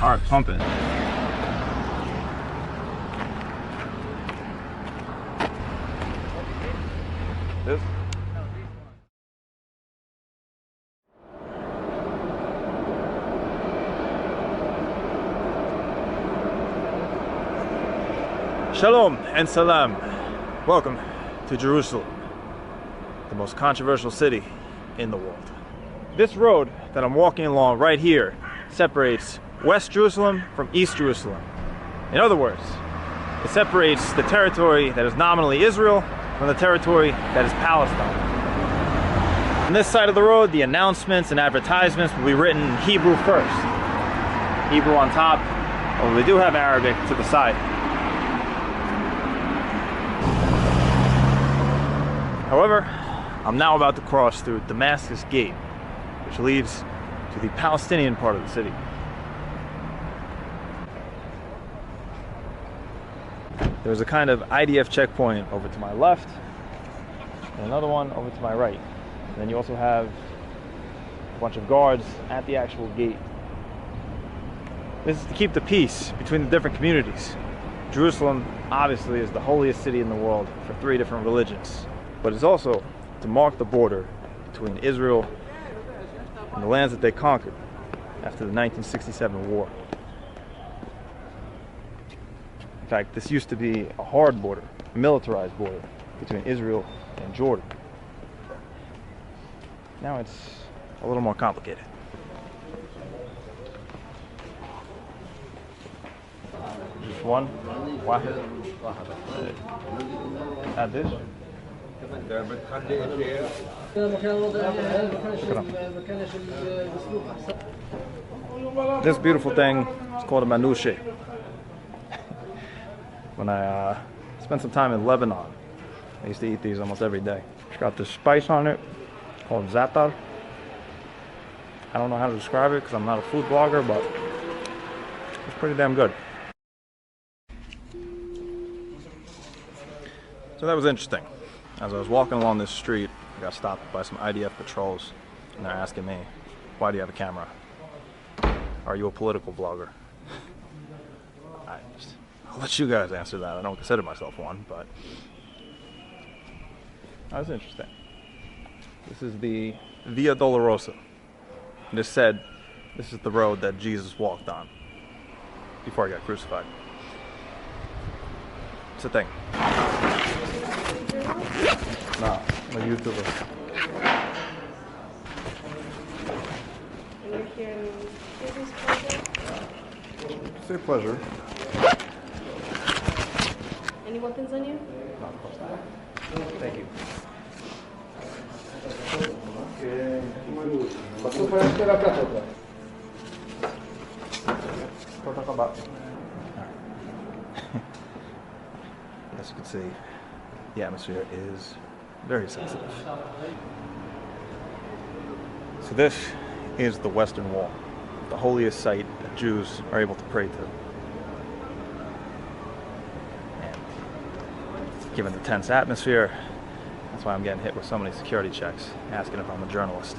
heart pumping. This? Shalom and salam. Welcome to Jerusalem, the most controversial city in the world. This road that I'm walking along right here separates West Jerusalem from East Jerusalem. In other words, it separates the territory that is nominally Israel from the territory that is Palestine. On this side of the road, the announcements and advertisements will be written in Hebrew first. Hebrew on top, although we do have Arabic to the side. However, I'm now about to cross through Damascus Gate, which leads to the Palestinian part of the city. There's a kind of IDF checkpoint over to my left, and another one over to my right. And then you also have a bunch of guards at the actual gate. This is to keep the peace between the different communities. Jerusalem, obviously, is the holiest city in the world for 3 different religions. But it's also to mark the border between Israel and the lands that they conquered after the 1967 war. In fact, this used to be a hard border, a militarized border between Israel and Jordan. Now it's a little more complicated. Just one? Wahid? Add this? This beautiful thing is called a manouche. When I spent some time in Lebanon, I used to eat these almost every day. It's got this spice on it called za'atar. I don't know how to describe it because I'm not a food blogger, but it's pretty damn good. So that was interesting. As I was walking along this street, I got stopped by some IDF patrols, and they're asking me, why do you have a camera? Are you a political blogger? I'll let you guys answer that. I don't consider myself one, but that was interesting. This is the Via Dolorosa. And it said, this is the road that Jesus walked on before he got crucified. It's a thing. No, I'm a YouTuber. And you're here in Jersey's pleasure? Say pleasure. Any weapons on you? No, of course not. Thank you. As you can see, the atmosphere is very sensitive. So this is the Western Wall, the holiest site that Jews are able to pray to. And given the tense atmosphere, that's why I'm getting hit with so many security checks, asking if I'm a journalist.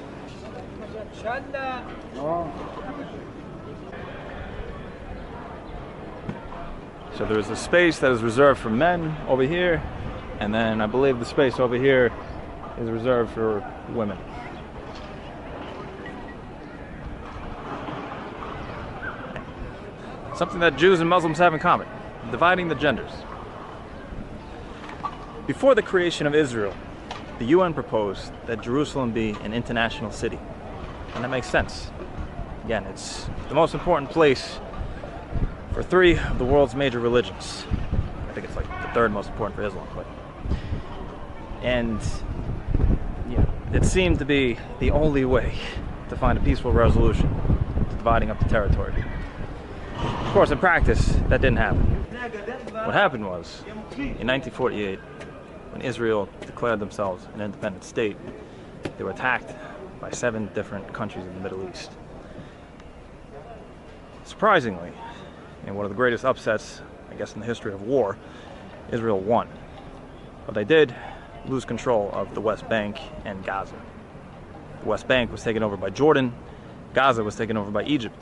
So there's a space that is reserved for men over here, and then I believe the space over here is reserved for women. Something that Jews and Muslims have in common, dividing the genders. Before the creation of Israel, the UN proposed that Jerusalem be an international city. And that makes sense. Again, it's the most important place for 3 of the world's major religions. I think it's like the 3rd most important for Islam. And yeah, it seemed to be the only way to find a peaceful resolution to dividing up the territory. Of course, in practice, that didn't happen. What happened was, in 1948, when Israel declared themselves an independent state, they were attacked by 7 different countries in the Middle East. Surprisingly, in one of the greatest upsets, I guess, in the history of war, Israel won. But they did lose control of the West Bank and Gaza. The West Bank was taken over by Jordan, Gaza was taken over by Egypt.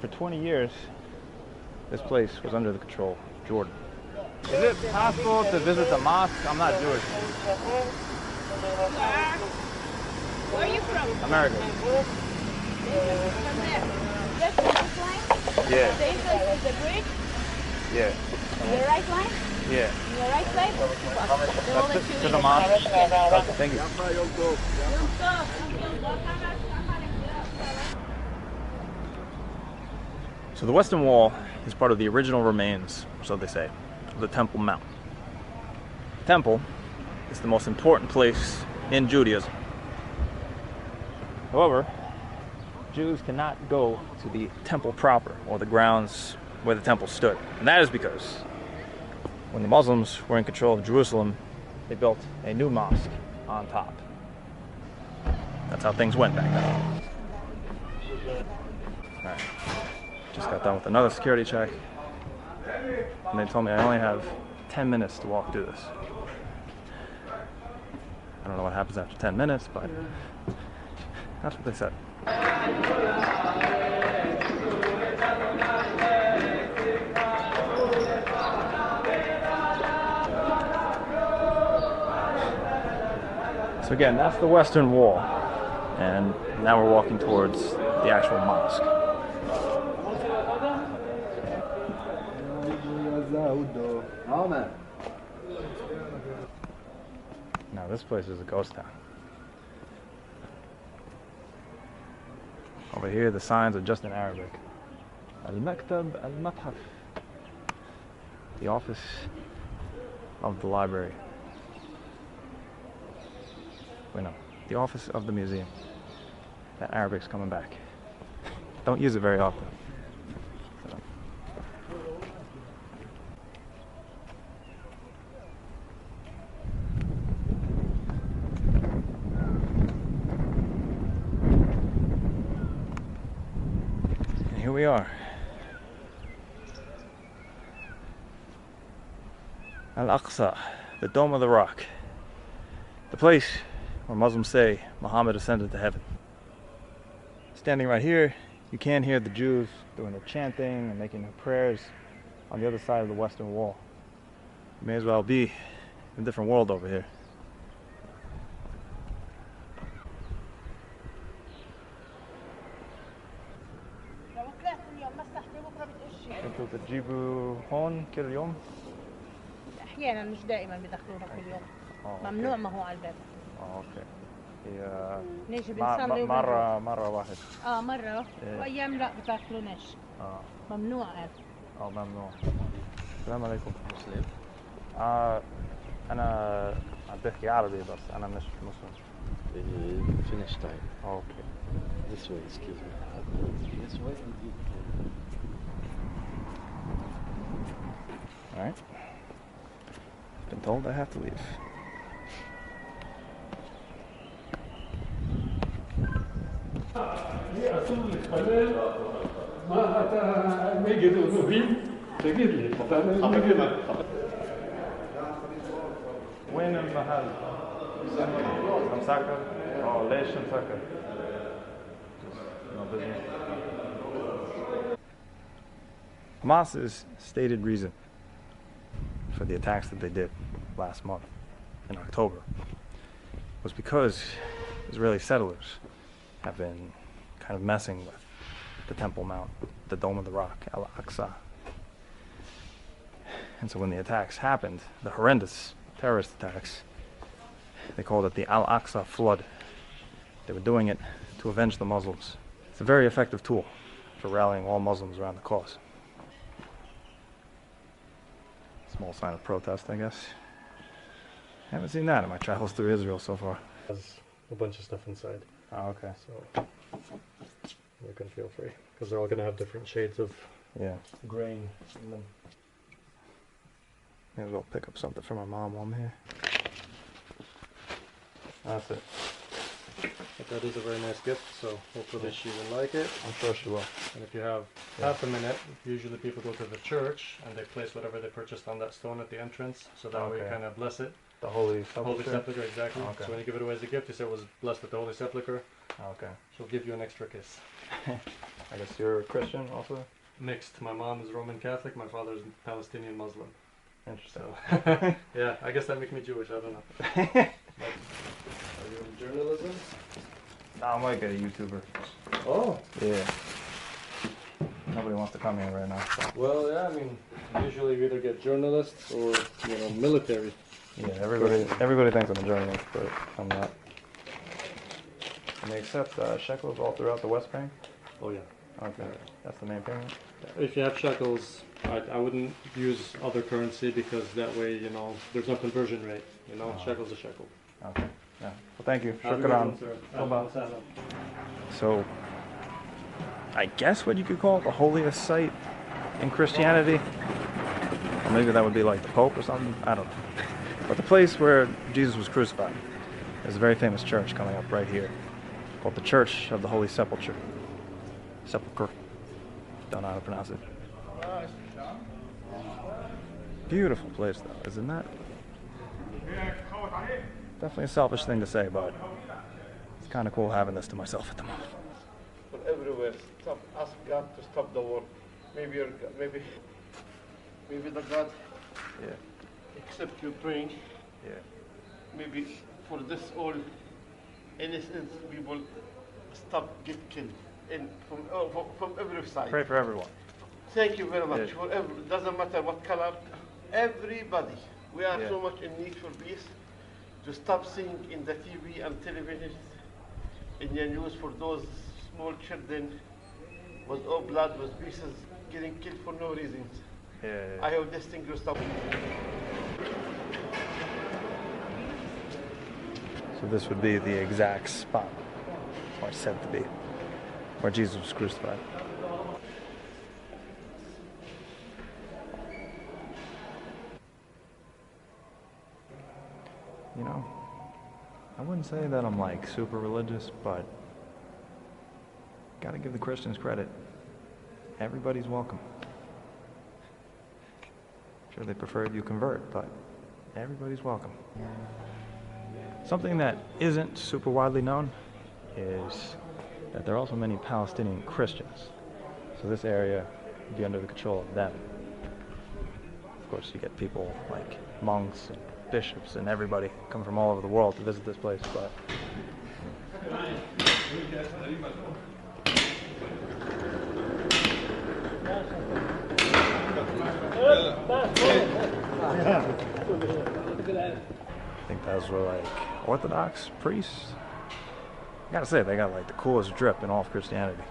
for 20 years, this place was under the control of Jordan. Is it possible to visit the mosque? I'm not Jewish. Where are you from? America. From there. Just on this line? Yeah. The entrance is the bridge? Yeah. Your right line? Yeah. Your right side? The moment you To the leave. mosque? Okay, thank you. So the Western Wall is part of the original remains, so they say, of the Temple Mount. The temple is the most important place in Judaism. However, Jews cannot go to the temple proper, or the grounds where the temple stood. And that is because when the Muslims were in control of Jerusalem, they built a new mosque on top. That's how things went back then. Alright. Just got done with another security check. And they told me I only have 10 minutes to walk through this. I don't know what happens after 10 minutes, but that's what they said. So again, that's the Western Wall. And now we're walking towards the actual mosque. Now this place is a ghost town. Over here the signs are just in Arabic. Al-Maktab Al-Mathaf. The office of the library. Wait, no. The office of the museum. That Arabic's coming back. Don't use it very often. So. And here we are. Al-Aqsa, the Dome of the Rock. The place where Muslims say Muhammad ascended to heaven. Standing right here, you can hear the Jews doing their chanting and making their prayers on the other side of the Western Wall. You may as well be in a different world over here. انتوا بتجيبوا هون كل يوم؟ احيانا مش دائما بدخلونا كل يوم. ممنوع ما هو على الباب. اوكي. هي نيجي بنصلي مرة واحد. مرة وايام لا بتاكلوناش. ممنوع قال. ممنوع. السلام عليكم. مسلم. انا عم بحكي عربي بس انا مش مسلم. Finish time. Okay. This way, excuse me. This way and you. Alright. Been told I have to leave. وين المحل؟ مسكر؟ ليش مسكر؟ No business. Hamas's stated reason for the attacks that they did last month in October was because Israeli settlers have been kind of messing with the Temple Mount, the Dome of the Rock, Al-Aqsa. And so when the attacks happened, the horrendous terrorist attacks, they called it the Al-Aqsa flood. They were doing it to avenge the Muslims. It's a very effective tool for rallying all Muslims around the cause. Small sign of protest, I guess. Haven't seen that in my travels through Israel so far. Has a bunch of stuff inside. Oh, okay. So you can feel free, because they're all going to have different shades of grain in them. May as well pick up something for my mom while I'm here. That's it. But that is a very nice gift, so hopefully she will like it. I'm sure she will. And if you have half a minute, usually people go to the church and they place whatever they purchased on that stone at the entrance, so that way you kind of bless it. The Holy Sepulchre? Holy Sepulchre, exactly. Okay. So when you give it away as a gift, you say it was blessed with the Holy Sepulchre. Okay. She'll give you an extra kiss. I guess you're a Christian also? Mixed. My mom is Roman Catholic, my father is Palestinian Muslim. Interesting. So, yeah, I guess that makes me Jewish, I don't know. Are you in journalism? No, I'm like a YouTuber. Oh. Yeah. Nobody wants to come here right now. So. Well, yeah, I mean, usually you either get journalists or, you know, military. Yeah, everybody thinks I'm a journalist, but I'm not. And they accept shekels all throughout the West Bank? Oh, yeah. Okay, that's the main payment? If you have shekels, I wouldn't use other currency because that way, you know, there's no conversion rate. You know, shekel's a shekel. Okay, yeah. Well, thank you. Have a good Shukran. one, sir. Bye-bye. So, I guess what you could call it the holiest site in Christianity. Or maybe that would be like the Pope or something. I don't know. But the place where Jesus was crucified is a very famous church coming up right here called the Church of the Holy Sepulchre. Sepulchre. Don't know how to pronounce it. Beautiful place though, isn't that? Definitely a selfish thing to say, but it's kind of cool having this to myself at the moment. But everywhere, ask God to stop the war. Maybe the God accept you praying. Yeah. Maybe for this all innocent people stop get killed from every side. Pray for everyone. Thank you very much. Yeah. For doesn't matter what color, everybody. We are Yeah. so much in need for peace. To stop seeing in the TV and television, in the news for those small children with all blood, with pieces, getting killed for no reasons. Yeah. I hope this thing will stop. So this would be the exact spot, or said to be, where Jesus was crucified. You know, I wouldn't say that I'm like super religious, but gotta give the Christians credit. Everybody's welcome. Sure, they prefer if you convert, but everybody's welcome. Something that isn't super widely known is that there are also many Palestinian Christians. So this area would be under the control of them. Of course, you get people like monks and bishops and everybody come from all over the world to visit this place, but I think those were like Orthodox priests. I gotta say, they got like the coolest drip in all of Christianity.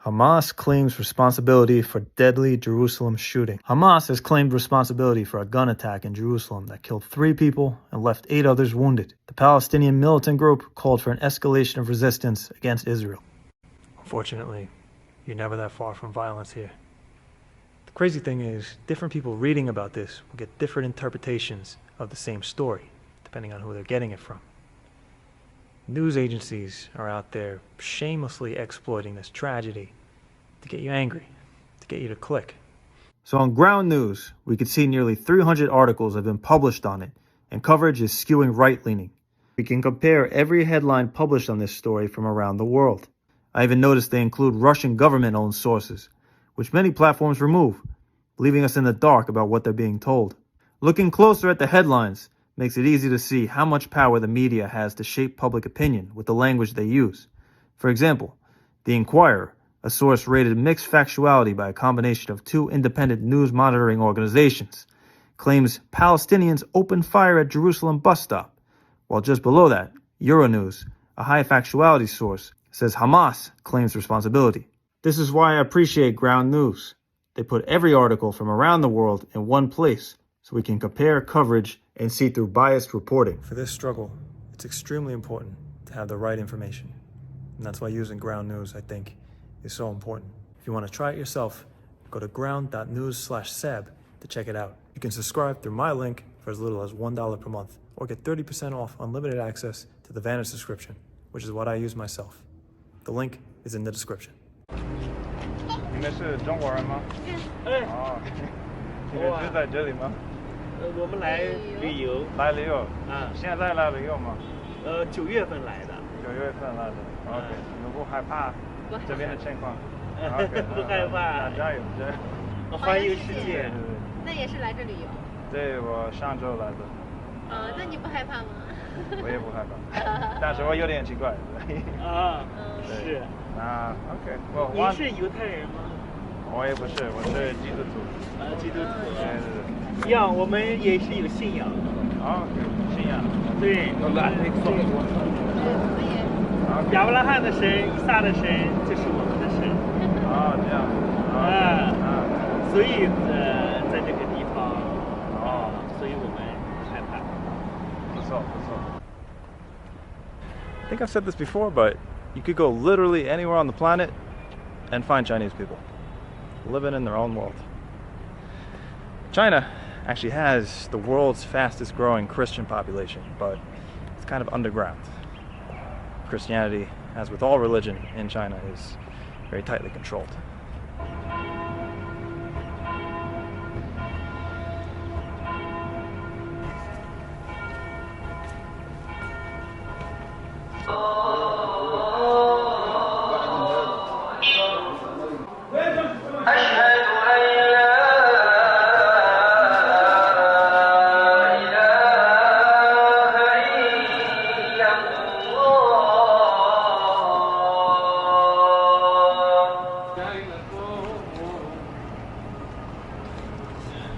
Hamas claims responsibility for deadly Jerusalem shooting. Hamas has claimed responsibility for a gun attack in Jerusalem that killed 3 people and left 8 others wounded. The Palestinian militant group called for an escalation of resistance against Israel. Unfortunately, you're never that far from violence here. The crazy thing is, different people reading about this will get different interpretations of the same story, depending on who they're getting it from. News agencies are out there shamelessly exploiting this tragedy to get you angry, to get you to click. So on Ground News, we could see nearly 300 articles have been published on it, and coverage is skewing right-leaning. We can compare every headline published on this story from around the world. I even noticed they include Russian government-owned sources, which many platforms remove, leaving us in the dark about what they're being told. Looking closer at the headlines makes it easy to see how much power the media has to shape public opinion with the language they use. For example, The Inquirer, a source rated mixed factuality by a combination of 2 independent news monitoring organizations, claims Palestinians opened fire at Jerusalem bus stop, while just below that, Euronews, a high factuality source, says Hamas claims responsibility. This is why I appreciate Ground News. They put every article from around the world in one place, so we can compare coverage and see through biased reporting. For this struggle, it's extremely important to have the right information. And that's why using Ground News, I think, is so important. If you want to try it yourself, go to ground.news/sab to check it out. You can subscribe through my link for as little as $1 per month, or get 30% off unlimited access to the Vantage description, which is what I use myself. The link is in the description. 你们是中国人吗？哦，你们住在这里吗？我们来旅游。来旅游。现在来旅游吗？9月份来的。9月份来的。OK， 你们不害怕这边的情况？不害怕。加油加油！环游世界。那也是来这旅游？对，我上周来的。那你不害怕吗？我也不害怕，但是我有点奇怪。是。OK， 你是犹太人吗？我也不是，我是基督徒。基督徒。对。一样，我们也是有信仰。信仰。对。亚伯拉罕的神、以撒的神就是我们的神。这样。所以在这个地方，所以我们害怕。不错不错。I think I've said this before, but you could go literally anywhere on the planet and find Chinese people living in their own world. China actually has the world's fastest growing Christian population, but it's kind of underground. Christianity, as with all religion in China, is very tightly controlled.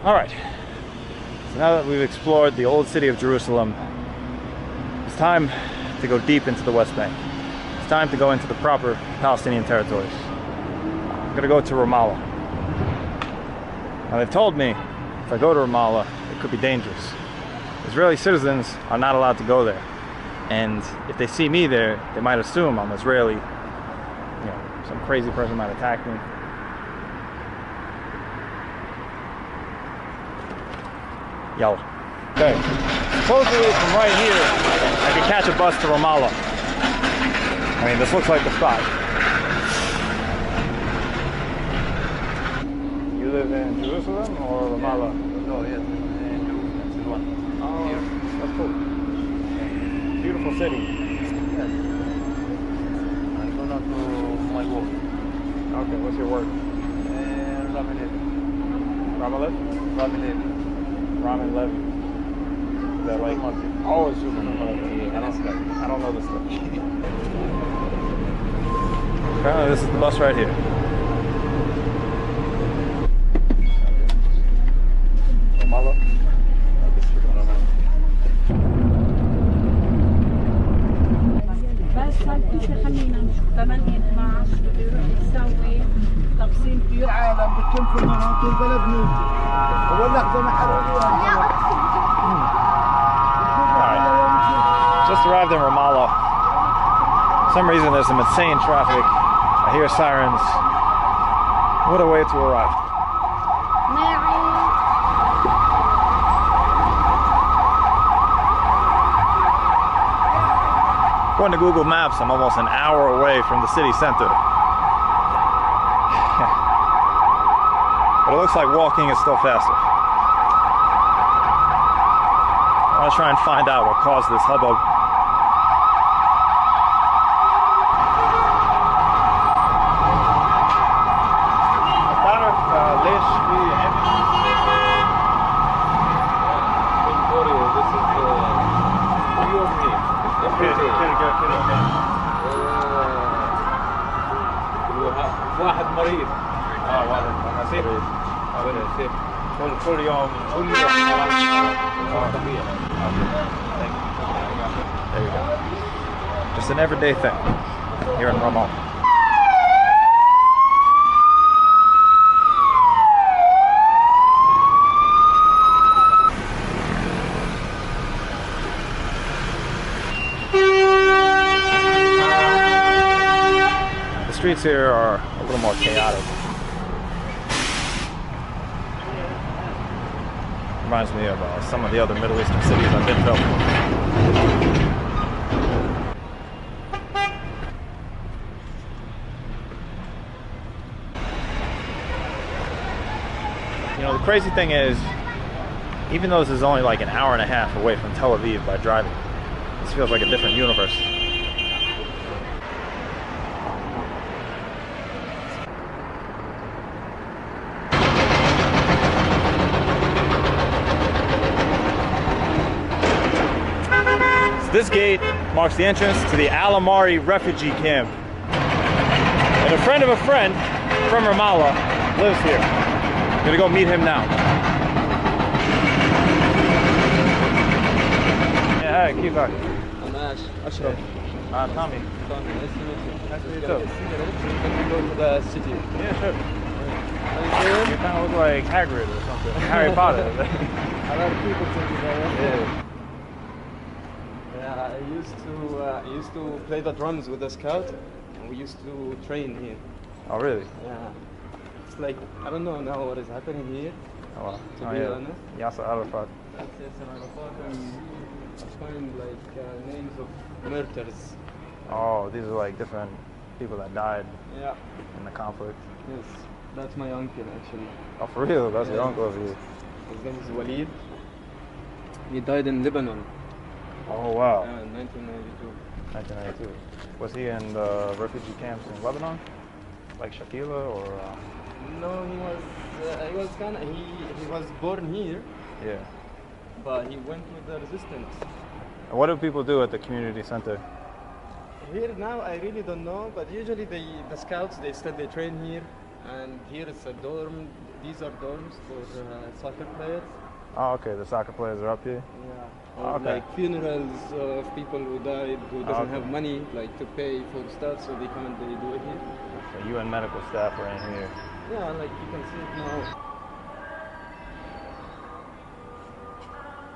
All right, so now that we've explored the old city of Jerusalem, it's time to go deep into the West Bank. It's time to go into the proper Palestinian territories. I'm gonna go to Ramallah. Now they've told me if I go to Ramallah, it could be dangerous. Israeli citizens are not allowed to go there. And if they see me there, they might assume I'm Israeli. You know, some crazy person might attack me. Yellow. Okay. Supposedly from right here, I can catch a bus to Ramallah. I mean, this looks like the spot. You live in Jerusalem or Ramallah? No, yes, in Jerusalem. Oh, that's cool. Beautiful city. Yes. I'm going to my work. Okay, what's your work? Ramallah. Ramen Levy. Is that like? Oh, it's supermarket. I don't know this stuff. Apparently, this is the bus right here. Ramallah. بس هالشيء خلينا نشوف 8 12 يسوي تقسيم كبير عالم بكم في المناطق البلد مين هو اللحظه ما Just arrived in Ramallah. For some reason there's some insane traffic. I hear sirens. What a way to arrive. According to Google Maps, I'm almost an hour away from the city center. But it looks like walking is still faster. I want to try and find out what caused this hubbub. واحد مريض كل يوم طبيعي. There you go. Just an everyday thing here in Ramallah. The streets here are a little more chaotic. Reminds me of some of the other Middle Eastern cities I've been to. You know, the crazy thing is, even though this is only like an hour and a half away from Tel Aviv by driving, this feels like a different universe. This gate marks the entrance to the Al Amari refugee camp. And a friend of a friend from Ramallah lives here. I'm gonna go meet him now. Yeah, hi, Kivak. I'm Ash. Ashraf. Tommy. Tommy, nice to meet you. Nice to meet you too. Can we go to the city? Yeah, sure. How you doing? You kind of look like Hagrid or something. Harry Potter. A lot of people think that. Yeah. Yeah, I used to play the drums with the scout. And we used to train here. Oh, really? Yeah. It's like, I don't know now what is happening here. Oh, wow. To be honest. Yasser Arafat. Yes, and I find like names of murderers. Oh, these are like different people that died Yeah. in the conflict. Yes, that's my uncle actually. Oh, for real? That's your Yeah. uncle over here. His name is Walid. He died in Lebanon Oh, wow. in 1992. 1992. Was he in the refugee camps in Lebanon? Like Shakila or? No, he was kind of he was born here, Yeah. but he went with the resistance. And what do people do at the community center? Here now, I really don't know, but usually the scouts they train here, and here it's a dorm. These are dorms for soccer players. Oh, okay. The soccer players are up here. Yeah. Or Okay. like funerals of people who died who doesn't Okay. have money like to pay for stuff, so they come and they do it here. The UN medical staff are in here. Yeah, like you can see it now.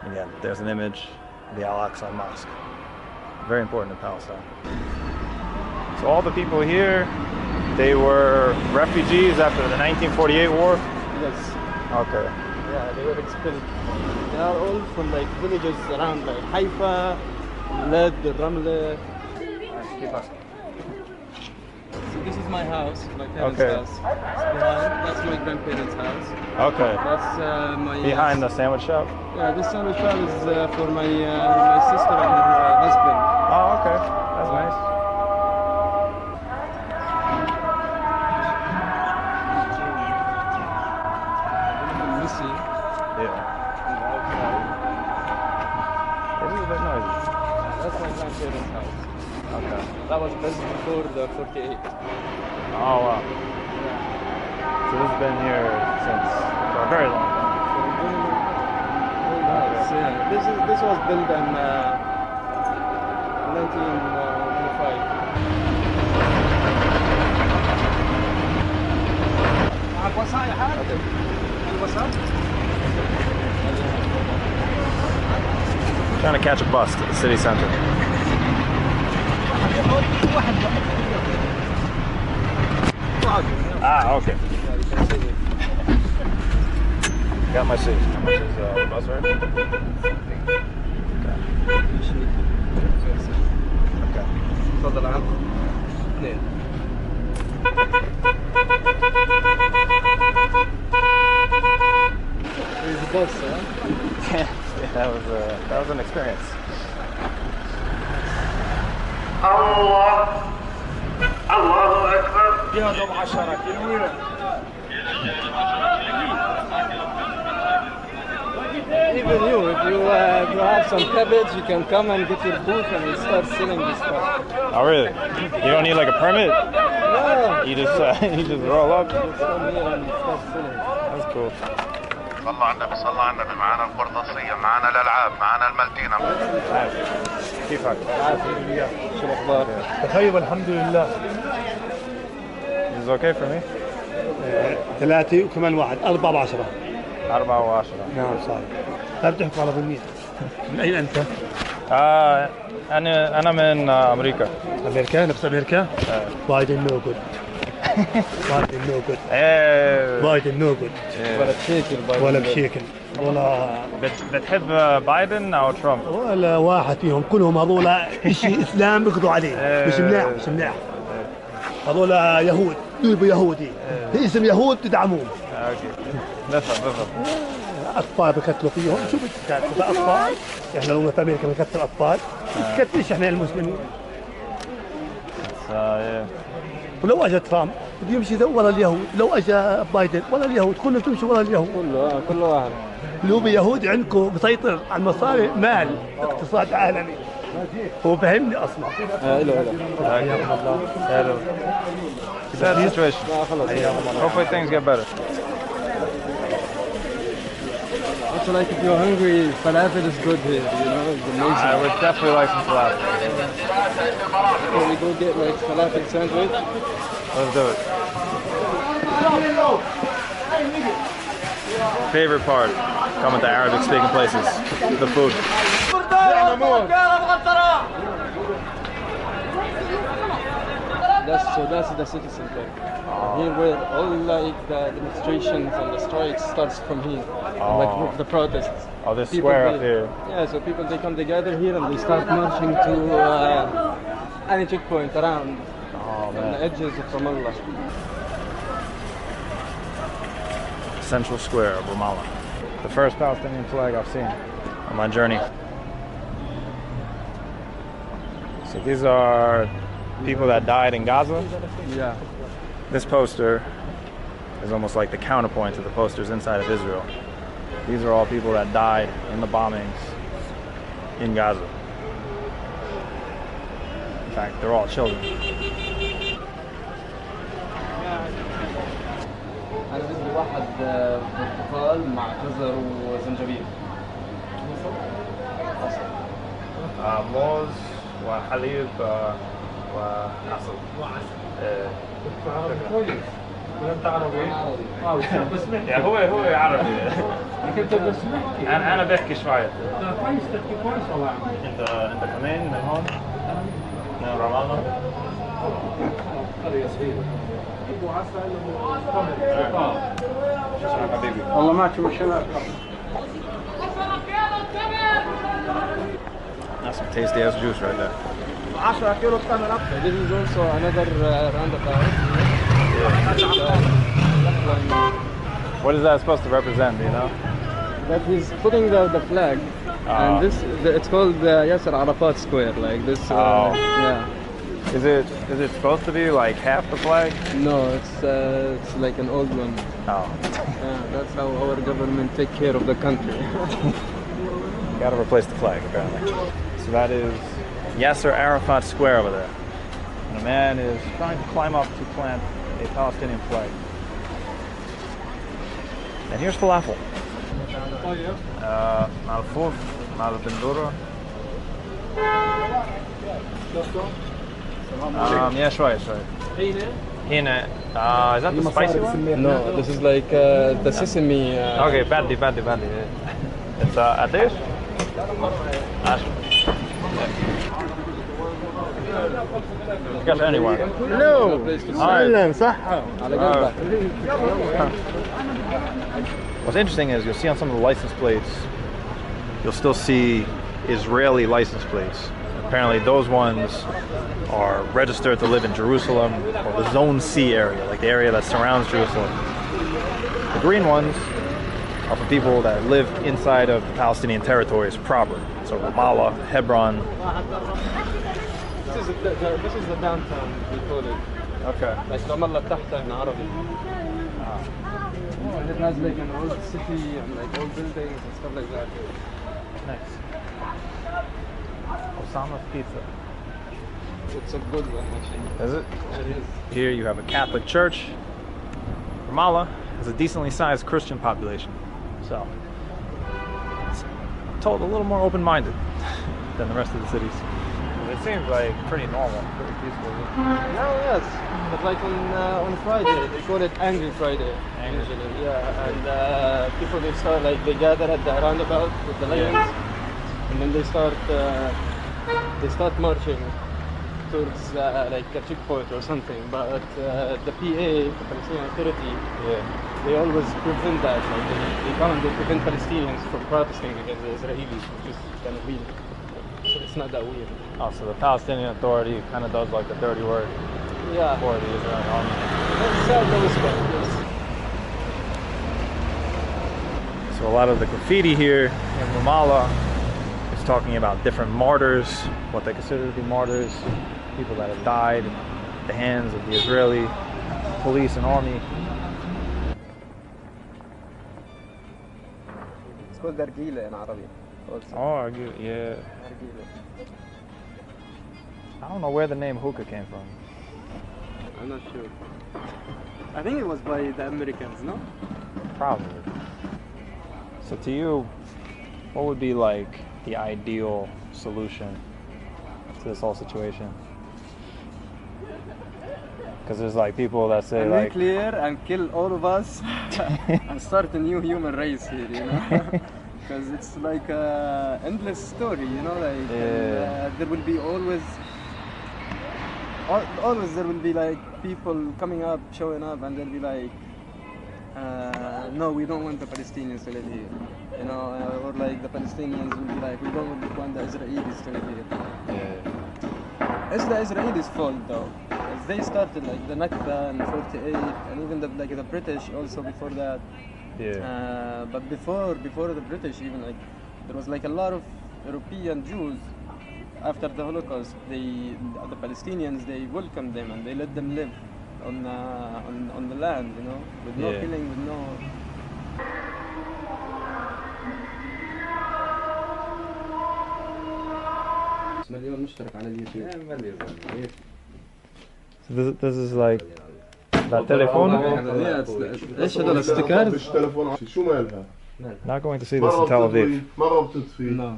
And yeah, there's an image of the Al-Aqsa Mosque. Very important in Palestine. So all the people here, they were refugees after the 1948 war? Yes. Okay. Yeah, they were expelled. They are all from like villages around like Haifa, Led, Ramle. Keep up. So this is my house, my parents' Okay. house. Behind, that's my grandparents' house. Okay. That's my Behind the sandwich shop? Yeah, this sandwich shop is for my sister and her husband. Oh, okay. That's nice. Missy. Yeah. This is a bit noisy. That's my grandparents' house. Okay. That was built before the 48. Oh, wow. So this has been here since for a very long time. Yeah, this was built in 1925. Trying to catch a bus to the city center. Ah, okay. Got my seat. How much is the bus ride? Okay. تفضل عم. اثنين. There's a bus, huh? Yeah, that was an experience. الله أكبر. جهدهم 10 كيلومتر. Even you, if you have some cabbage, you can come and get your booth and start selling this stuff. Oh, really? You don't need like a permit? No. You just you just roll up? Just come here and start selling. That's cool. صلى على النبي صلى على النبي. معنا القرطاسية، معنا الألعاب، معنا المالتينا. كيفك؟ شو الأخبار؟ بخير الحمد لله. Is it okay for me? 3 وكمان واحد 4 ب10. 4 و10. نعم صحيح. لا بتحكوا عربية. من أين أنت؟ أنا من أمريكا. أمريكا؟ نفس أمريكا؟ بايدن نو جود. بايدن نو جود. بايدن نو جود. ولا بشيكل ولا بشيكل. ولا بتحب بايدن أو ترامب؟ ولا واحد فيهم كلهم هذول شيء إسلام بيقضوا عليه. مش منيح مش منيح. هذول يهود. يهودي. اسم يهود تدعموه. اوكي نفهم اطفال بقتلوا فيهم، شو بدك تقتل اطفال؟ احنا لو في امريكا بنقتل اطفال، بنقتلش احنا المسلمين. ولو اجى ترامب بده يمشي ورا اليهود، لو اجى بايدن ورا اليهود، كله تمشي ورا اليهود. كله واحد. لو بيهود عندكم بيسيطر على المصاري، مال اقتصاد عالمي. هو فهمني اصلا. Hello. Sad situation. Hopefully things get better. Also, like if you're hungry, falafel is good here. You know, it's amazing. I would definitely like some falafel. Can we go get like falafel sandwich? Let's do it. Favorite part, coming to Arabic-speaking places, the food. That's the city center. Here where all like the demonstrations and the strikes starts from here. Like the protests. Oh, this People, square up here. Yeah, so people they come together here and they start marching to any checkpoint around on the edges of Ramallah. Central Square of Ramallah. The first Palestinian flag I've seen on my journey. So these are people that died in Gaza. Yeah. This poster is almost like the counterpoint to the posters inside of Israel. These are all people that died in the bombings in Gaza. In fact, they're all children. أنا بدي واحد برتقال مع جزر وزنجبيل. موز وحليب وعسل. انت عربي؟ يعني هو عربي. كنت بسمعك. انا بحكي شوية. لا كويس تحكي كويس والله. انت كمان من هون؟ من رمضان؟ قرية صغيرة. شكرا حبيبي. والله ما تشوف الشباب. That's some tasty ass juice right there. 10 كيلو تمر. This is also another roundabout. What is that supposed to represent, do you know? That he's putting the flag, and it's called Yasser Arafat Square, like this. Yeah. Is it supposed to be like half the flag? No, it's like an old one. Oh. Yeah, that's how our government take care of the country. Gotta replace the flag, apparently. So that is Yasser Arafat Square over there. And a man is trying to climb up to plant a Palestinian flag. And here's falafel. Malfouf, malbindura. Yeah, شوية. Hina. Is that the spicy one? No, this is like the sesame. Okay, badi. It's قديش؟ 10. Got anyone? No. سلم صح. What's interesting is you'll see on some of the license plates, you'll still see Israeli license plates. Apparently those ones are registered to live in Jerusalem or the Zone C area, like the area that surrounds Jerusalem. The green ones are for people that live inside of the Palestinian territories proper. So Ramallah, Hebron. This is the downtown, we call it. Okay. Like Ramallah تحت in Arabic. And it has like an old city and like old buildings and stuff like that. Nice. Osama's Pizza. It's a good one actually. Is it? It is. Here you have a Catholic church. Ramallah has a decently sized Christian population. So it's told a little more open-minded than the rest of the cities. It seems like pretty normal, pretty peaceful. Yes. But like on Friday, they call it Angry Friday. Usually, yeah. And people they start like they gather at the roundabout with the lions, and then they start marching towards like a checkpoint or something. But the PA, the Palestinian Authority, they always prevent that. Like they come and they prevent Palestinians from protesting against the Israelis, which is kind of weird. So it's not that weird. Oh, so the Palestinian Authority kind of does like the dirty work for the Israeli army. That's no respect. Yes. So a lot of the graffiti here in Ramallah is talking about different martyrs, what they consider to be martyrs, people that have died at the hands of the Israeli police and army. It's called Argila in Arabic. Oh, yeah. I don't know where the name hookah came from. I'm not sure. I think it was by the Americans, no? Probably. So to you, what would be like the ideal solution to this whole situation? Because there's like people that say like nuclear and kill all of us and start a new human race here, you know? Because it's like an endless story, you know, like there will be always there will be like people coming up, showing up, and they'll be like, no, we don't want the Palestinians to live here, you know, or like the Palestinians will be like, we don't want the Israelis to live here. It's the Israelis' fault though, as they started like the Nakba in '48, and even the British also before that. Yeah. But before the British, even like there was like a lot of European Jews. After the Holocaust, the Palestinians, they welcomed them and they let them live on the land, you know, with no killing, with no. مليون مشترك على اليوتيوب. So this is like that telephone. ايش هذول الستيكرز؟ شو مالها؟ Not going to see this in Tel Aviv. مرة بتطفي.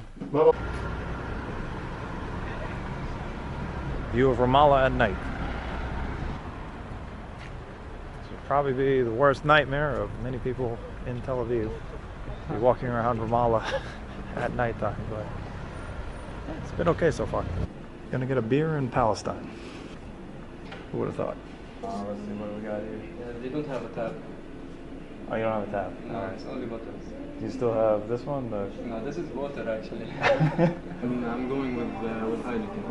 View of Ramallah at night. This would probably be the worst nightmare of many people in Tel Aviv. Be walking around Ramallah at night time, but it's been okay so far. Gonna get a beer in Palestine. Who would have thought? Let's see what we got here. Yeah, they don't have a tab. Oh, you don't have a tab? No, it's only bottles. Do you still have this one? No, this is water actually. I'm going with Heineken.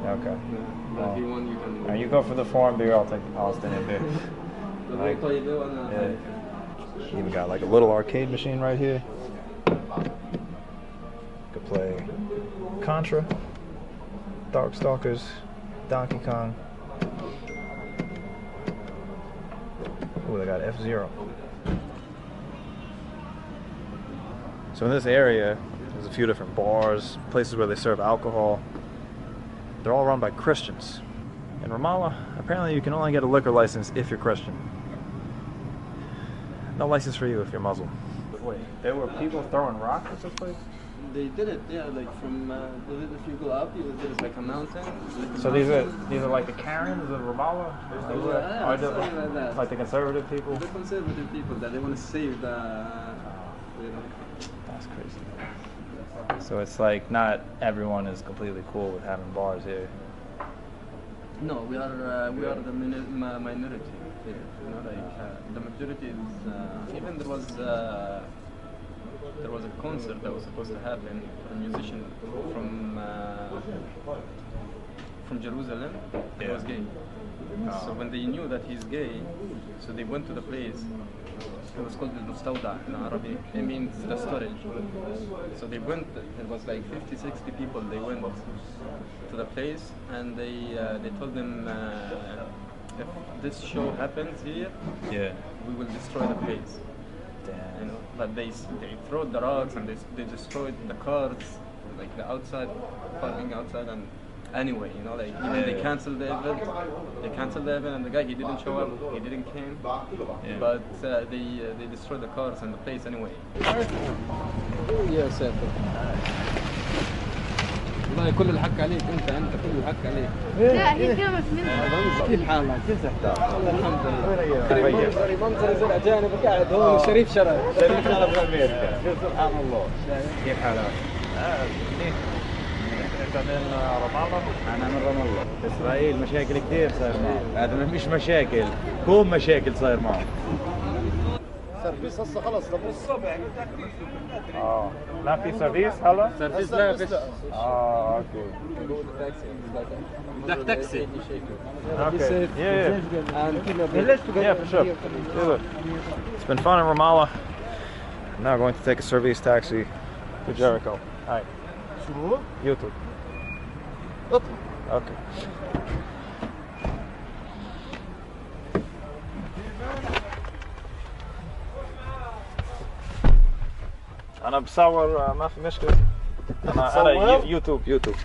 Okay. But if you want, you can. You go for the foreign beer, I'll take the Palestinian beer. Like, even got like a little arcade machine right here. Could play Contra, Darkstalkers, Donkey Kong. Ooh, they got F-Zero. So in this area, there's a few different bars, places where they serve alcohol. They're all run by Christians. In Ramallah, apparently you can only get a liquor license if you're Christian. No license for you if you're Muslim. Wait, there were people throwing rocks at this place? They did it, yeah, like from, if you go up, there's like a mountain. So these are like the Karens of Ramallah? Yeah, like the conservative people? The conservative people that they want to save the, you know. That's crazy. So it's like not everyone is completely cool with having bars here. No, we are the minority here. You know, like the majority is. Even there was a concert that was supposed to happen. A musician from Jerusalem. He was gay. So when they knew that he's gay, so they went to the place. It was called the Mustawda in Arabic. It means the storage. So they went, it was like 50, 60 people. They went to the place and they told them if this show happens here, we will destroy the place. Damn. You know, but they threw the rocks and they destroyed the cars, like the outside, parking outside, and anyway, you know, like even they canceled the event. They canceled the event, and the guy, he didn't show up. He didn't came. But they destroyed the cars and the place anyway. يا ساتر. والله كل الحق عليك انت كل الحق عليك. لا هي كانت منها. كيف حالك؟ كيف تحتاج؟ الحمد لله. منظر زي الاجانب قاعد هون شريف شرف. شريف شرف في امريكا. سبحان الله. كيف حالك؟ انت من رمالة؟ انا من رام الله. اسرائيل مشاكل كثير صاير معه. هذا مش مشاكل، كوم مشاكل صاير معه. سيرفيس هسه خلص لبكره الصبح. لا في سيرفيس هلا؟ سيرفيس لا فيش. اوكي. بدك تاكسي. Okay. Yeah, for sure. It's been fun in Ramallah. I'm now going to take a service taxi to Jericho. Hi. شو؟ YouTube. اطلع. Okay. أنا بصور ما في مشكلة. أنا يوتيوب. بدك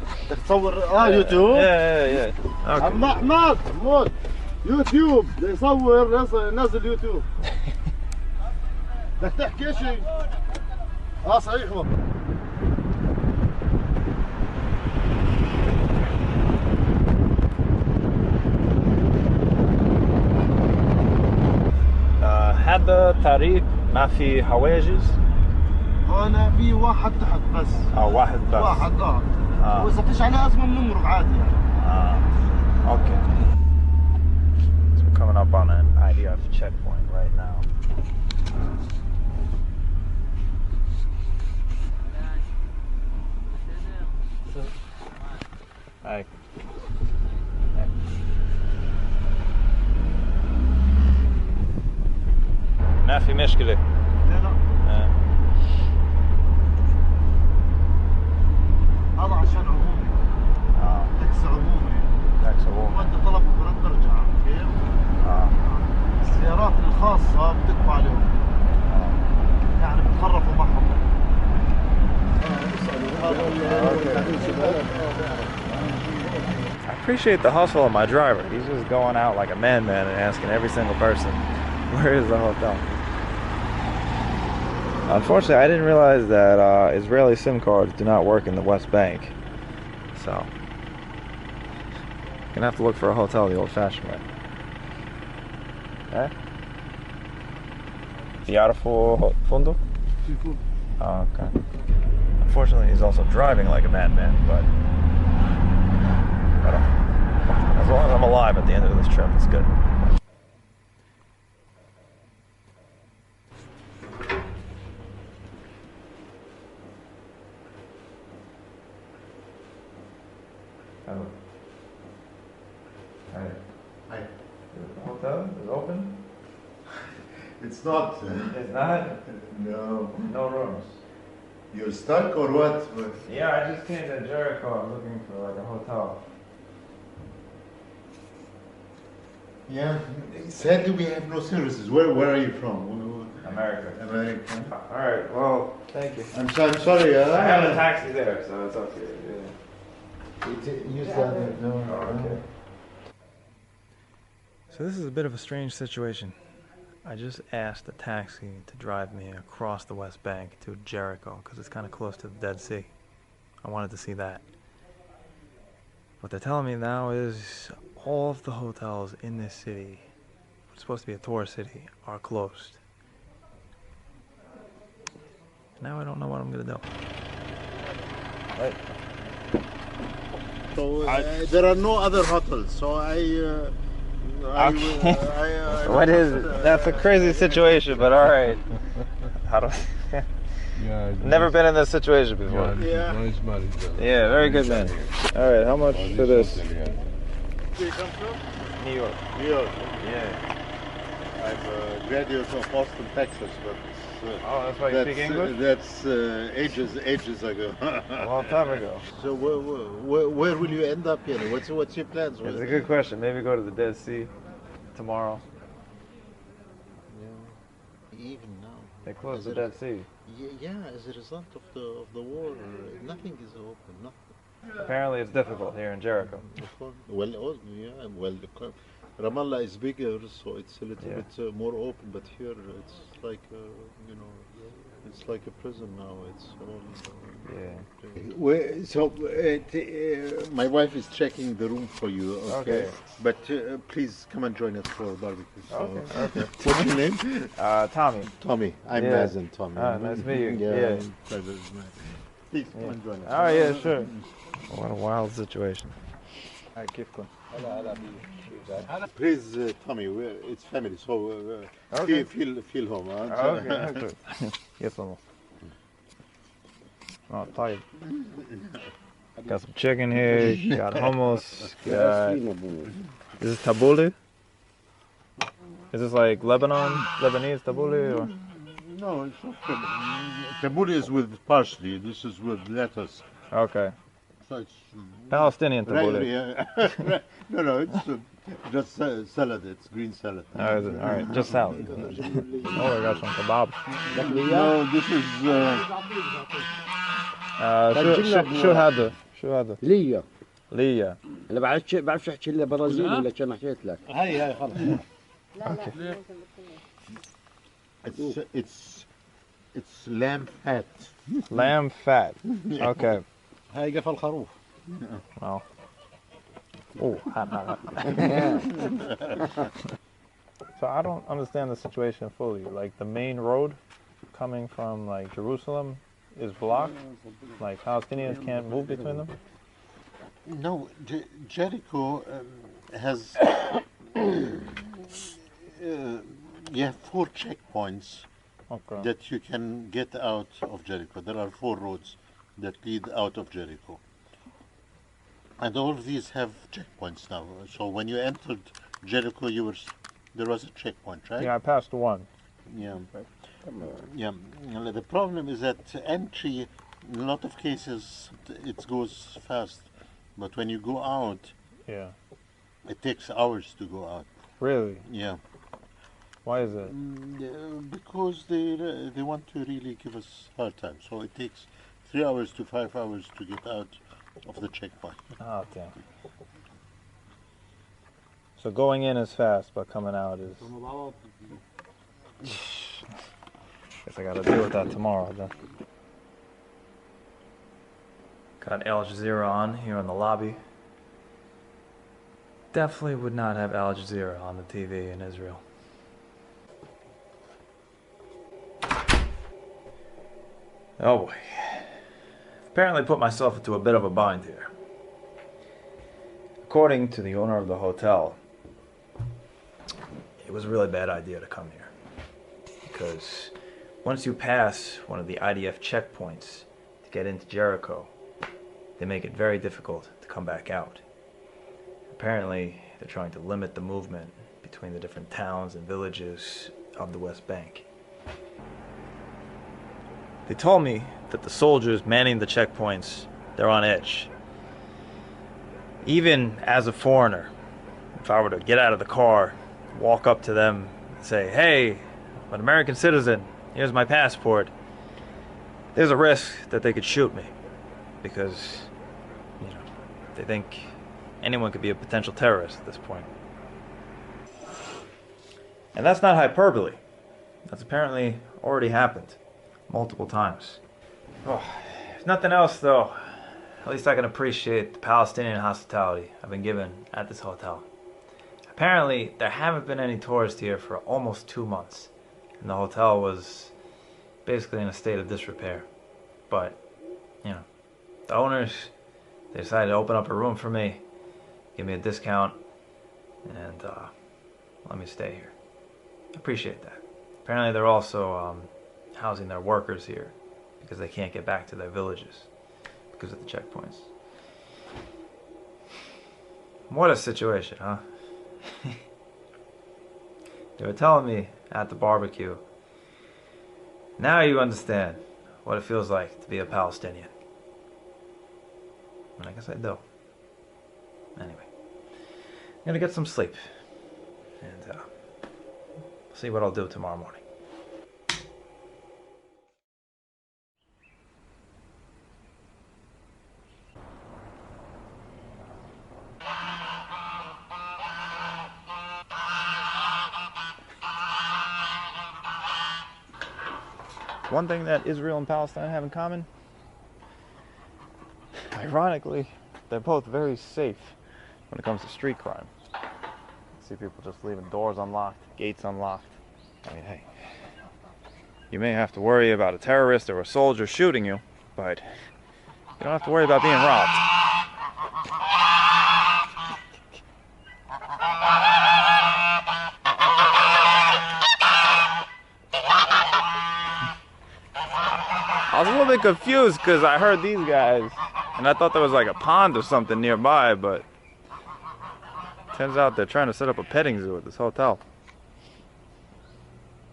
تصور يوتيوب؟ Yeah. عم أحمد محمود يوتيوب بده يصور نزل يوتيوب. بدك تحكي شيء؟ صحيح هو. هذا طريق ما في حواجز. هنا في واحد تحت بس. واحد بس. واحد وإذا فيش عليه أزمة بنمرق عادي يعني. Okay. So we're coming up on an IDF checkpoint right now. Hi. ما في مشكلة. لا. هذا عشان عمومي. تاكسي عمومي. وانت طلب برد ترجع كيف؟ السيارات الخاصة بتدفع عليهم. يعني بتخرفوا معهم. I appreciate the hustle of my driver. He's just going out like a madman and asking every single person, where is the hotel? Unfortunately, I didn't realize that Israeli SIM cards do not work in the West Bank. So, gonna have to look for a hotel the old-fashioned way. Okay? Diarfo Fundo? Oh, okay. Unfortunately, he's also driving like a madman, but as long as I'm alive at the end of this trip, it's good. Hello. Hi. Hi. The hotel is open? It's not. It's not? No. No rooms. You're stuck or what? Yeah, I just came to Jericho. I'm looking for like a hotel. Yeah. Sadly, we have no services. Where are you from? America. America. All right. Well, thank you. I'm sorry. I have a taxi there, so it's okay. You said no. Okay. So this is a bit of a strange situation. I just asked a taxi to drive me across the West Bank to Jericho because it's kind of close to the Dead Sea. I wanted to see that. What they're telling me now is all of the hotels in this city, which is supposed to be a tourist city, are closed. Now I don't know what I'm gonna do. Right. So there are no other hotels. So What is it? That's a crazy situation, but all right. How do? Never been in this situation before. Yeah, very good, man. All right, how much for this? Where do you come from? New York. New York. Yeah. I'm a graduate of Austin, Texas, but that's why you speak English? That's ages ago. A long time ago. So where will you end up here? What's your plans? It's a good question. Maybe go to the Dead Sea tomorrow. Yeah. Even now. They closed the Dead Sea. Yeah, as a result of the war, nothing is open. Nothing. Apparently, it's difficult here in Jericho. Ramallah is bigger, so it's a little bit more open. But here, it's like it's like a prison now. It's all. My wife is checking the room for you. Okay. But please come and join us for barbecue. So. Okay. What's your name? Tommy. Tommy. I'm Mazen. Tommy. Nice to meet you. Yeah. Please come and join us. Oh yeah, sure. What a wild situation. Alright, keep going. Please, Tommy, it's family, so feel home. Okay. Yes, Mama. Oh, tired. Got some chicken here. Got hummus. Is this tabbouleh? Is this like Lebanese tabbouleh or? No, it's not tabbouleh is with parsley. This is with lettuce. Okay. So it's Palestinian tabbouleh. No, it's just salad. It's green salad. Oh, is it? All right, just salad. Oh, I got some kebab. No, this is. شو هذا؟ شو هذا؟ ليا ليا. انا بعرفش احكي الا برازيلي ولا كان حكيت لك. هاي خلص. It's lamb fat. Lamb fat. Okay. هاي قفا الخروف. Wow. Oh, hot. So I don't understand the situation fully. Like the main road coming from like Jerusalem is blocked. Like Palestinians can't move between them. No, Jericho has. You have 4 checkpoints that you can get out of Jericho. There are 4 roads that lead out of Jericho. And all of these have checkpoints now. So when you entered Jericho, there was a checkpoint, right? Yeah, I passed one. Yeah. Yeah. The problem is that entry, in a lot of cases, it goes fast. But when you go out, yeah, it takes hours to go out. Really? Yeah. Why is it? Because they want to really give us hard time. So it takes 3 hours to 5 hours to get out of the checkpoint. Oh, damn. So going in is fast, but coming out is... Guess I gotta deal with that tomorrow then. Got Al Jazeera on here in the lobby. Definitely would not have Al Jazeera on the TV in Israel. Oh boy. Apparently put myself into a bit of a bind here. According to the owner of the hotel, it was a really bad idea to come here. Because once you pass one of the IDF checkpoints to get into Jericho, they make it very difficult to come back out. Apparently, they're trying to limit the movement between the different towns and villages of the West Bank. They told me that the soldiers manning the checkpoints, they're on edge. Even as a foreigner, if I were to get out of the car, walk up to them and say, hey, I'm an American citizen, here's my passport, there's a risk that they could shoot me because, you know, they think anyone could be a potential terrorist at this point. And that's not hyperbole. That's apparently already happened multiple times. Oh, if nothing else though, at least I can appreciate the Palestinian hospitality I've been given at this hotel. Apparently, there haven't been any tourists here for almost 2 months, and the hotel was basically in a state of disrepair. But, you know, the owners, they decided to open up a room for me, give me a discount, and let me stay here. I appreciate that. Apparently, they're also housing their workers here because they can't get back to their villages because of the checkpoints. What a situation, huh? They were telling me at the barbecue, now you understand what it feels like to be a Palestinian. And I guess I do. Anyway, I'm gonna get some sleep and see what I'll do tomorrow morning. One thing that Israel and Palestine have in common, ironically, they're both very safe when it comes to street crime. I see people just leaving doors unlocked, gates unlocked. I mean, hey, you may have to worry about a terrorist or a soldier shooting you, but you don't have to worry about being robbed. I was a little bit confused because I heard these guys and I thought there was like a pond or something nearby, but turns out they're trying to set up a petting zoo at this hotel.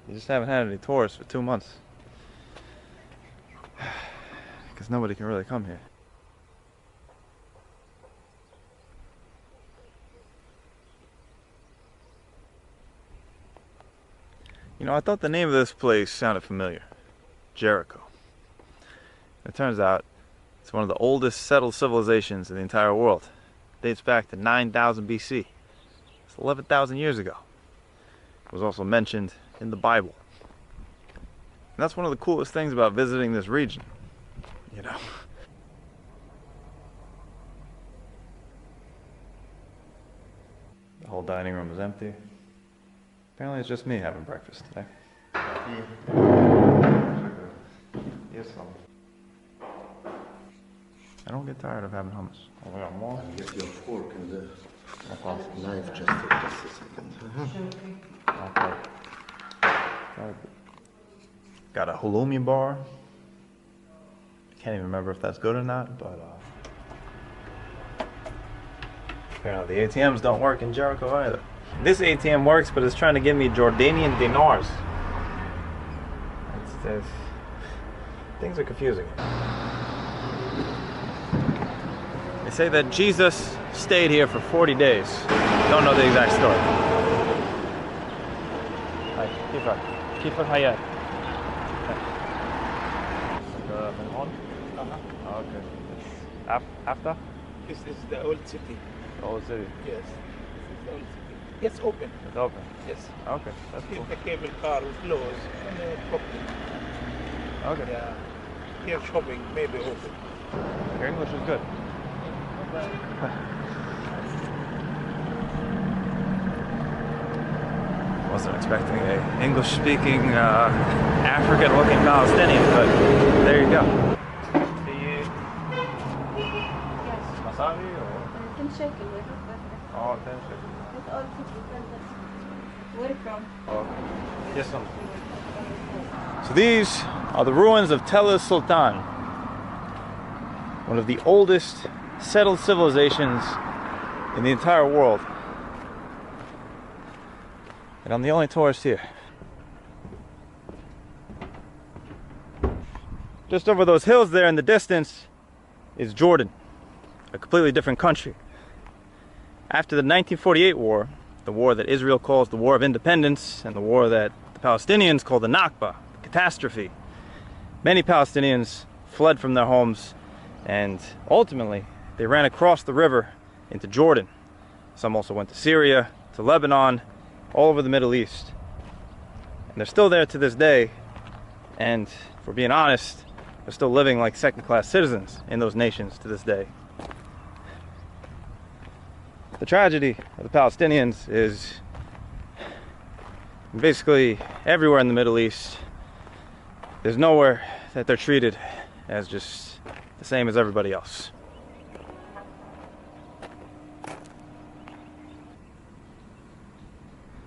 You just haven't had any tourists for 2 months. Because nobody can really come here. You know, I thought the name of this place sounded familiar. Jericho. It turns out it's one of the oldest settled civilizations in the entire world. It dates back to 9,000 BC. It's 11,000 years ago. It was also mentioned in the Bible. And that's one of the coolest things about visiting this region, you know. The whole dining room is empty. Apparently it's just me having breakfast today. Yes, I don't get tired of having hummus. Oh, we got more? Get your fork and the knife just a second. Okay. Got a halloumi bar. Can't even remember if that's good or not, but apparently the ATMs don't work in Jericho either. This ATM works, but it's trying to give me Jordanian dinars. Things are confusing. They say that Jesus stayed here for 40 days. Don't know the exact story. كيف الحياة؟ Okay. After? This is the old city. The old city? Yes. This is the old city. It's open. It's open? Yes. Okay, that's cool. The cable car is closed and open. Okay. Yeah. Here shopping, maybe open. Your English is good. Wasn't expecting a English-speaking, African-looking Palestinian, but there you go. Wasabi or? 10 shekel. Oh, 10 shekel. It's all city. Where from? Oh, yes, ma'am. So these are the ruins of Tel Sultan, one of the oldest settled civilizations in the entire world. And I'm the only tourist here. Just over those hills there in the distance is Jordan, a completely different country. After the 1948 war, the war that Israel calls the War of Independence, and the war that the Palestinians call the Nakba, the catastrophe, many Palestinians fled from their homes, and ultimately they ran across the river into Jordan. Some also went to Syria, to Lebanon, all over the Middle East. And they're still there to this day, and if we're being honest, they're still living like second-class citizens in those nations to this day. The tragedy of the Palestinians is basically everywhere in the Middle East, there's nowhere that they're treated as just the same as everybody else.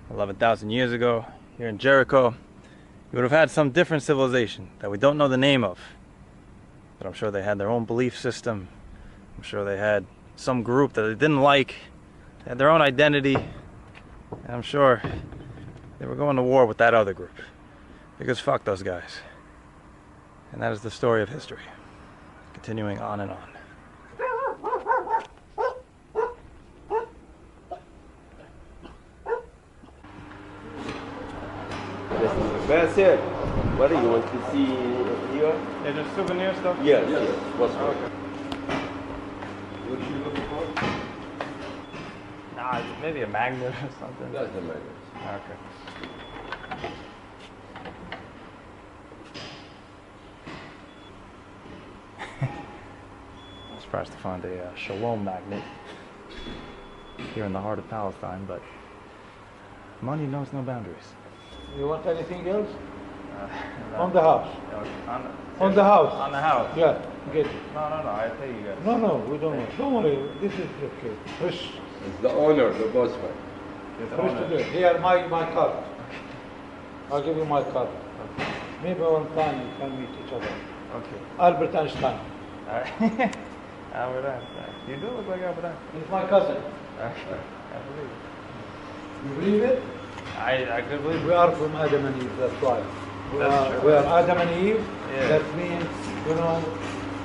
"11,000 years ago, here in Jericho, you would have had some different civilization that we don't know the name of. But I'm sure they had their own belief system. I'm sure they had some group that they didn't like. They had their own identity. And I'm sure they were going to war with that other group. Because fuck those guys." And that is the story of history. Continuing on and on. That's it. What do you want to see here? Yeah, just souvenir stuff? Yes, yes. What's okay. What are you looking for? Nah, maybe a magnet or something. That's a magnet. Okay. I'm surprised to find a shalom magnet here in the heart of Palestine, but money knows no boundaries. You want anything else? No. On the house. Okay. On the house. On the house? Yeah, get it. No, I pay you guys. No, we don't want. Don't worry, this is okay. Fresh. It's the owner, the boss man. Fresh today. Here, my card. I'll give you my card. Okay. Maybe one time we can meet each other. Okay. Albert Einstein. Alright. Albert Einstein. You do look like Albert Einstein. He's my cousin. Okay. I believe it. You believe it? I could believe We are from Adam and Eve, that's why. We are Adam and Eve, that means, you know,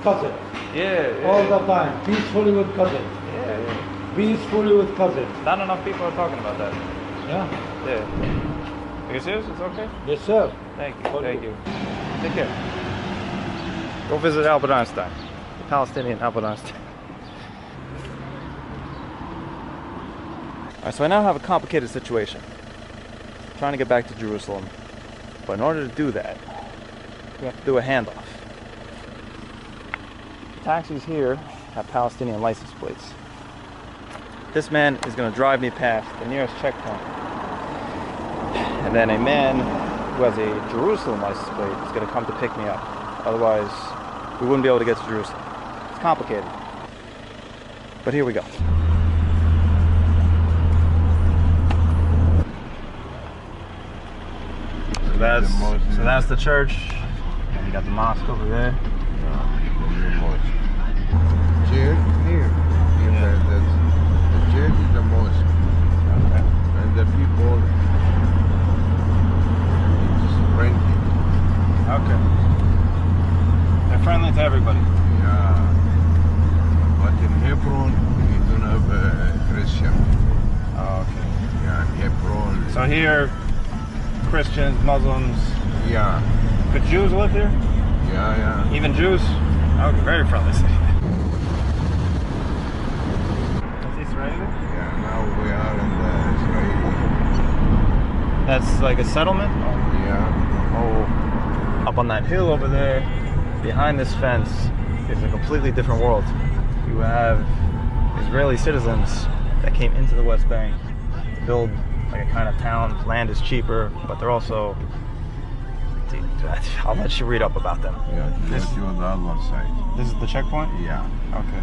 cousin. Yeah. All the time, peacefully with cousin. Yeah. Peacefully with cousin. Not enough people are talking about that. Yeah? Yeah. Are you serious? It's okay? Yes, sir. Thank you. Thank you. Take care. Go visit Albert Einstein. The Palestinian Albert Einstein. Alright, so I now have a complicated situation. I'm trying to get back to Jerusalem. But in order to do that, we have to do a handoff. Taxis here have Palestinian license plates. This man is going to drive me past the nearest checkpoint. And then a man who has a Jerusalem license plate is going to come to pick me up. Otherwise, we wouldn't be able to get to Jerusalem. It's complicated. But here we go. So that's the church. And you got the mosque over there. Church here. The church is the mosque. Okay. And the people just renting. Okay. They're friendly to everybody. Yeah. But in Hebron, you don't have a Christian. Oh, okay. Yeah, in Hebron. So here, Christians, Muslims. Yeah. But Jews live here? Yeah, yeah. Even Jews? Okay, very friendly city. That's Israeli? Yeah, now we are in the Israeli. That's like a settlement? Yeah. Oh, up on that hill over there, behind this fence, is a completely different world. You have Israeli citizens that came into the West Bank to build like a kind of town. Land is cheaper, but they're also... I'll let you read up about them. Yeah, this is on the other side. This is the checkpoint? Yeah. Okay.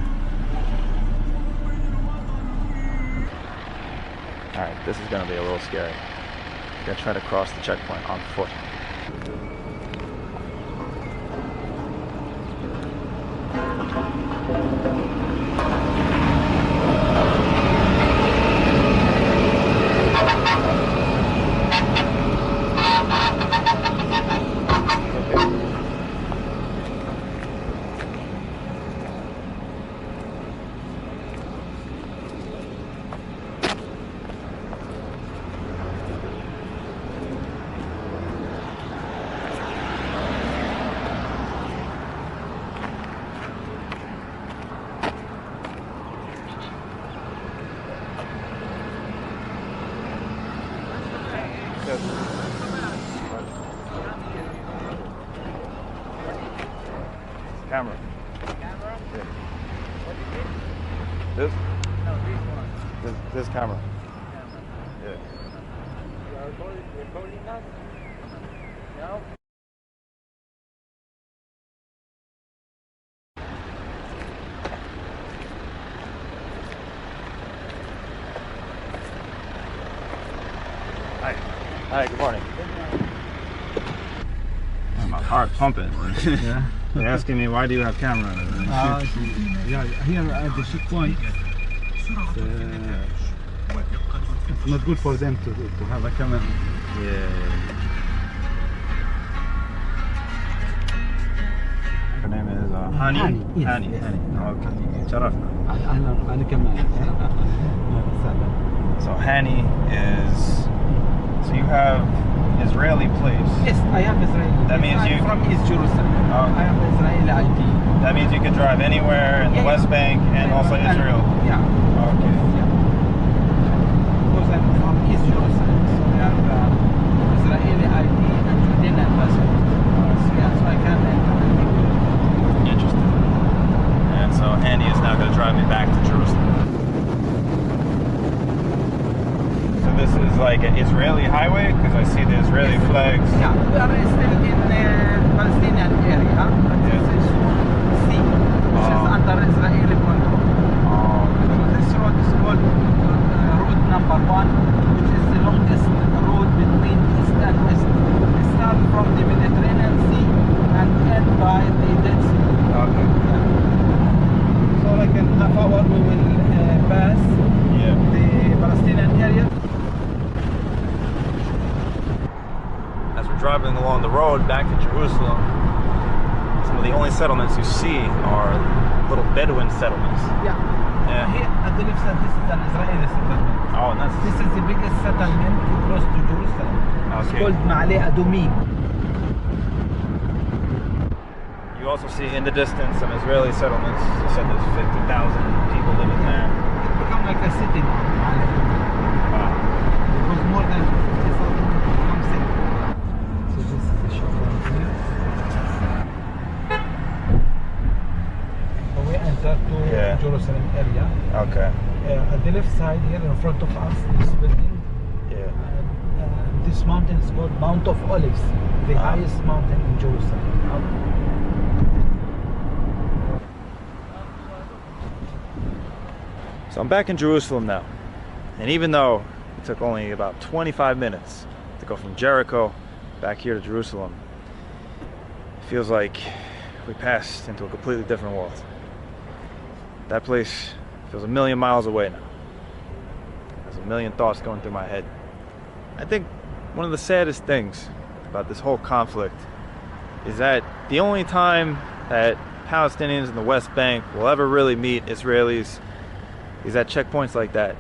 Alright, this is going to be a little scary. I'm going to try to cross the checkpoint on foot. Camera. Yeah. This? No, this one. This camera. Yeah. You are recording us? No? Hi. Hi, good morning. My heart pumping. Yeah. They're asking me, why do you have camera? Yeah, here at the checkpoint, it's not good for them to have a camera. Yeah. Her name is Hani? Hani. Okay. شرفنا. أنا كمان. So Hani is... So you have Israeli plates. Yes, I have Israeli. That means I'm you... from East Jerusalem. I have Israeli ID. That means you can drive anywhere in the West Bank and also Israel. Yeah. Okay. Yeah. Because I'm from East Jerusalem, so I have Israeli ID and Jordanian passport. Yeah, so I can enter anywhere. Interesting. And so Hani is now going to drive me back to Jerusalem. So this is like an Israeli highway because I see the Israeli flags. Yeah, we are still in the Palestinian area, but this is sea, which is under Israeli control. So this road is called route number 1, which is the longest road between east and west. We start from the Mediterranean Sea and end by the Dead Sea. Okay. Yeah. So like in half hour we will pass the Palestinian area. along the road back to Jerusalem, some of the only settlements you see are little Bedouin settlements. Yeah. Here at the left side, this is an Israeli settlement. Oh, nice. This is the biggest settlement close to Jerusalem. It's Okay. called Ma'ale Adumim. You also see in the distance some Israeli settlements. You said there's 50,000 people living there. It become like a city now. Ma'ale Adumim. Wow. It was more than 50,000 become city. So this is the shop right here. So we enter to Jerusalem area. Okay. At the left side here in front of us, this building. Yeah. This mountain is called Mount of Olives, the highest mountain in Jerusalem. So I'm back in Jerusalem now, and even though it took only about 25 minutes to go from Jericho back here to Jerusalem, it feels like we passed into a completely different world. That place feels a million miles away now. There's a million thoughts going through my head. I think one of the saddest things about this whole conflict is that the only time that Palestinians in the West Bank will ever really meet Israelis is at checkpoints like that.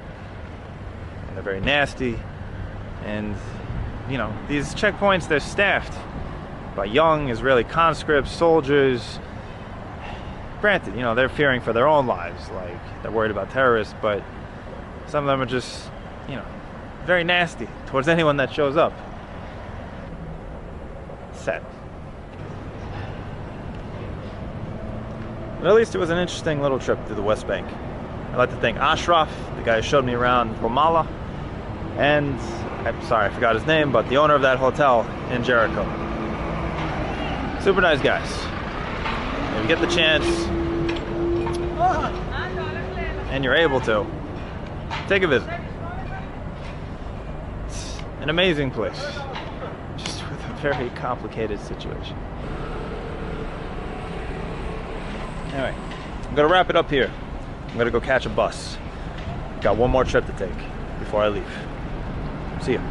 And they're very nasty. And, you know, these checkpoints, they're staffed by young Israeli conscripts, soldiers. Granted, you know, they're fearing for their own lives, like they're worried about terrorists, but some of them are just, you know, very nasty towards anyone that shows up. Sad. But at least it was an interesting little trip to the West Bank. I'd like to thank Ashraf, the guy who showed me around Ramallah, and I'm sorry I forgot his name, but the owner of that hotel in Jericho. Super nice guys. If you get the chance and you're able to, take a visit. It's an amazing place, just with a very complicated situation. Anyway, I'm gonna wrap it up here. I'm gonna go catch a bus. Got one more trip to take before I leave. See ya.